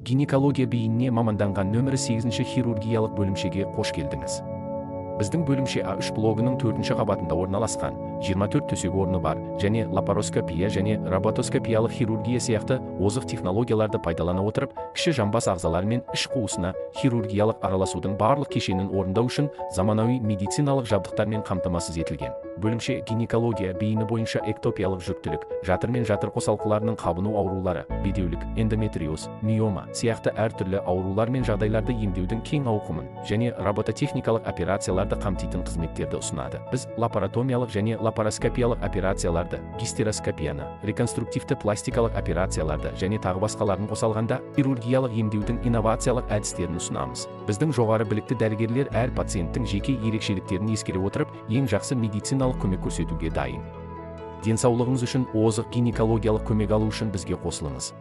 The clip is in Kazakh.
Гинекология бейініне маманданған нөмірі 8-ші хирургиялық бөлімшеге қош келдіңіз. Біздің бөлімше А3 блогының 4-ші қабатында орналасқан, 24 төсек орны бар, және лапароскопия және роботоскопиялық хирургия сияқты озық технологияларды пайдалана отырып, кіші жамбас ағзалары мен іш қуысына хирургиялық араласудың барлық кешенін орындау үшін заманауи медициналық жабдықтармен қамтамасыз етілген. Бөлімше гинекология бейіні бойынша эктопиялық жүктілік, жатыр мен жатыр қосалқыларының қабыну аурулары, бедеулік, эндометриоз, миома сияқты әртүрлі аурулар мен жағдайларды емдеудің кең ауқымын және робототехникалық операцияларды қамтитын қызметтерді ұсынады. Біз лапаротомиялық және лапароскопиялық операцияларды, гистероскопияны, реконструктивті пластикалық операцияларды және тағы басқаларын қосалғанда хирургиялық емдеудің инновациялық әдістерін ұсынамыз. Біздің жоғары білікті дәрігерлер әр пациенттің жеке ерекшеліктерін ескере отырып, ең жақсы медициналық көмек көрсетуге дайын. Денсаулығыңыз үшін озық гинекологиялық көмек алу үшін бізге қосылыңыз.